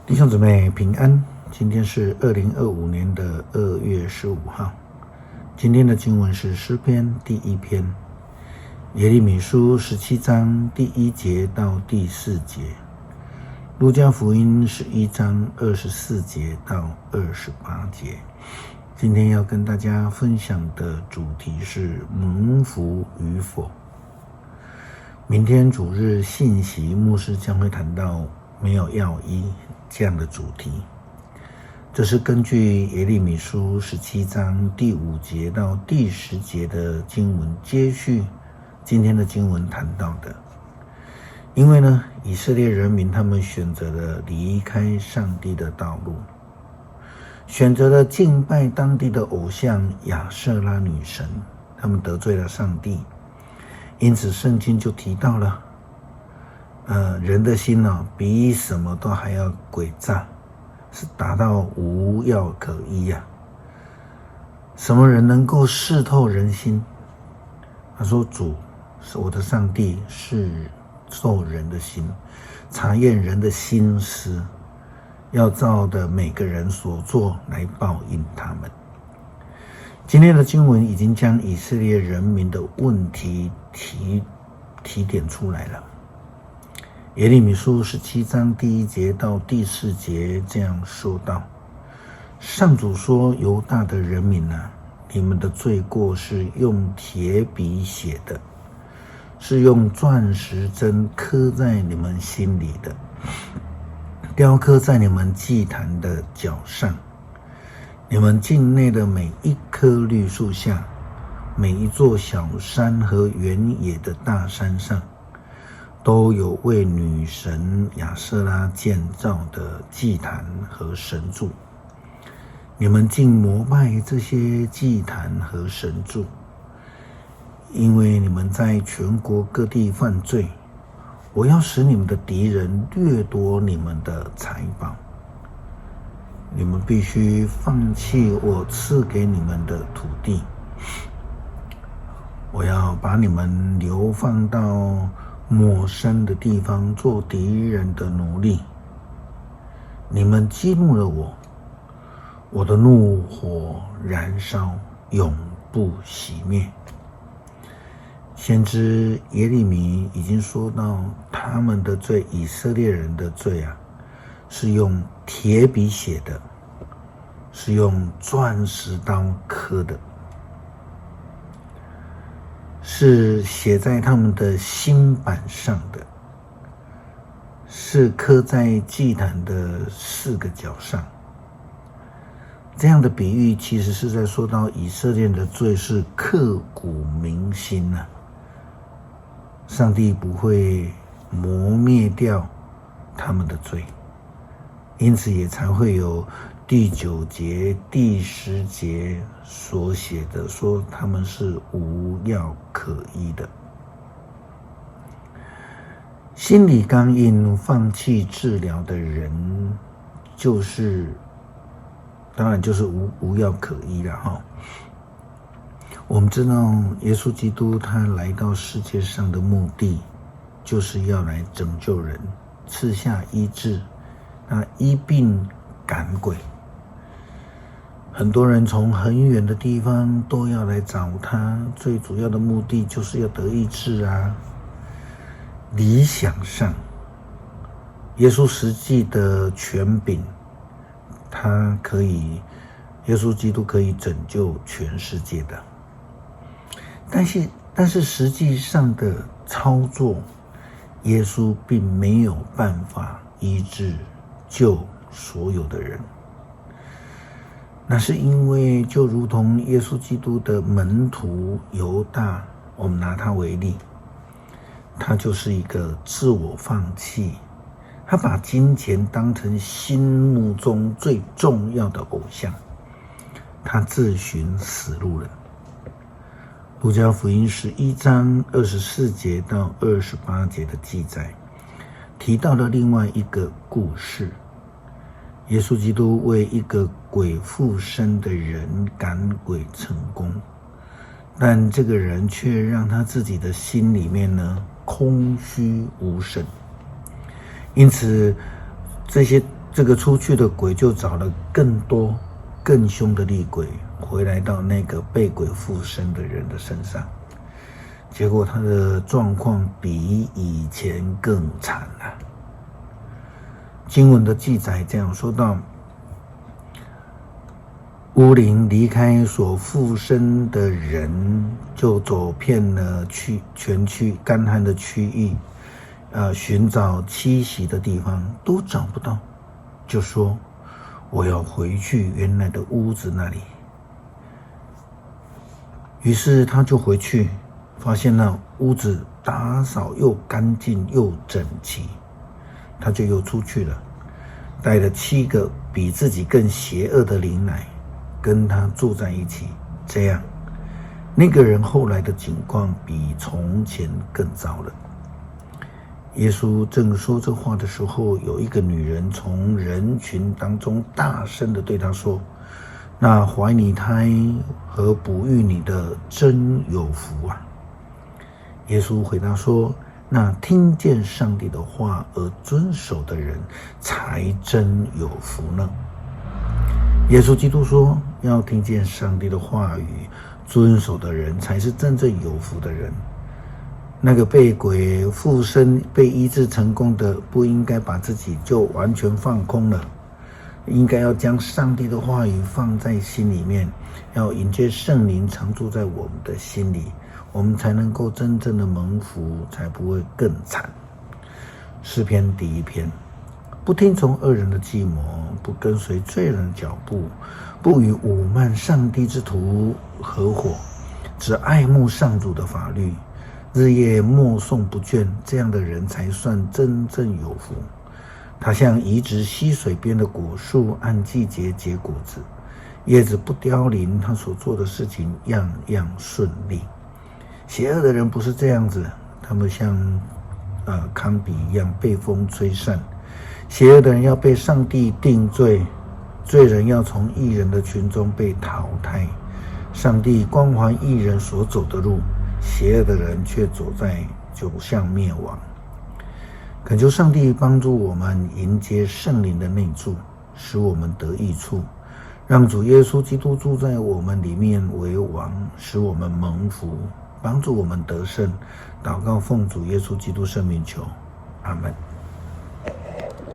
弟兄姊妹平安，今天是2025年的2月15号。今天的经文是诗篇第1篇，耶利米书17章第1节到第4节，路加福音11章24节到28节。今天要跟大家分享的主题是蒙福与否。明天主日信息牧师将会谈到没有药医这样的主题，这是根据耶利米书17章第5节到第10节的经文接续今天的经文谈到的。因为呢，以色列人民他们选择了离开上帝的道路，选择了敬拜当地的偶像亚舍拉女神，他们得罪了上帝。因此圣经就提到了人的心比什么都还要诡诈，是达到无药可医啊。什么人能够视透人心？他说，主是我的上帝，是透人的心，查验人的心思，要照的每个人所做来报应他们。今天的经文已经将以色列人民的问题提点出来了。耶利米书17章第1节到第4节这样说道：上主说，犹大的人民啊，你们的罪过是用铁笔写的，是用钻石针刻在你们心里的，雕刻在你们祭坛的角上。你们境内的每一棵绿树下，每一座小山和原野的大山上，都有为女神亚舍拉建造的祭坛和神柱。你们竟膜拜这些祭坛和神柱，因为你们在全国各地犯罪，我要使你们的敌人掠夺你们的财宝。你们必须放弃我赐给你们的土地，我要把你们流放到陌生的地方，做敌人的奴隶。你们激怒了我，我的怒火燃烧，永不熄灭。先知耶利米已经说到他们的罪，以色列人的罪是用铁笔写的，是用钻石刀刻的，是写在他们的心板上的，是刻在祭坛的4个角上。这样的比喻其实是在说到以色列的罪是刻骨铭心啊，上帝不会磨灭掉他们的罪，因此也才会有第9节、第10节所写的说他们是无药可医的。心理刚硬、放弃治疗的人，当然就是无药可医了哈。我们知道耶稣基督他来到世界上的目的，就是要来拯救人，赐下医治，他医病赶鬼。很多人从很远的地方都要来找他，最主要的目的就是要得医治啊。理想上，耶稣实际的权柄，耶稣基督可以拯救全世界的。但是实际上的操作，耶稣并没有办法医治救所有的人。那是因为就如同耶稣基督的门徒犹大，我们拿他为例，他就是一个自我放弃，他把金钱当成心目中最重要的偶像，他自寻死路了。路加福音11章24节到28节的记载提到了另外一个故事，耶稣基督为一个鬼附身的人赶鬼成功，但这个人却让他自己的心里面空虚无神，因此这些这个出去的鬼就找了更多更凶的厉鬼回来到那个被鬼附身的人的身上，结果他的状况比以前更惨了。经文的记载这样说到，乌灵离开所附身的人，就走遍了全区干旱的区域，寻找栖息的地方都找不到，就说我要回去原来的屋子那里。于是他就回去，发现那屋子打扫又干净又整齐，他就又出去了，带了7个比自己更邪恶的灵来跟他住在一起。这样那个人后来的境况比从前更糟了。耶稣正说这话的时候，有一个女人从人群当中大声地对他说，那怀你胎和哺育你的真有福啊。耶稣回答说，那听见上帝的话而遵守的人才真有福呢。耶稣基督说，要听见上帝的话语遵守的人才是真正有福的人。那个被鬼附身被医治成功的，不应该把自己就完全放空了，应该要将上帝的话语放在心里面，要迎接圣灵常住在我们的心里，我们才能够真正的蒙福，才不会更惨。诗篇第1篇，不听从恶人的计谋，不跟随罪人的脚步，不与侮慢上帝之徒合伙，只爱慕上主的法律，日夜默诵不倦，这样的人才算真正有福。他像移植溪水边的果树，按季节结果子，叶子不凋零，他所做的事情样样顺利。邪恶的人不是这样子，他们像糠秕一样被风吹散。邪恶的人要被上帝定罪，罪人要从义人的群中被淘汰。上帝光还义人所走的路，邪恶的人却走向灭亡。恳求上帝帮助我们迎接圣灵的内住，使我们得益处，让主耶稣基督住在我们里面为王，使我们蒙福，帮助我们得胜。祷告奉主耶稣基督圣名求，阿们。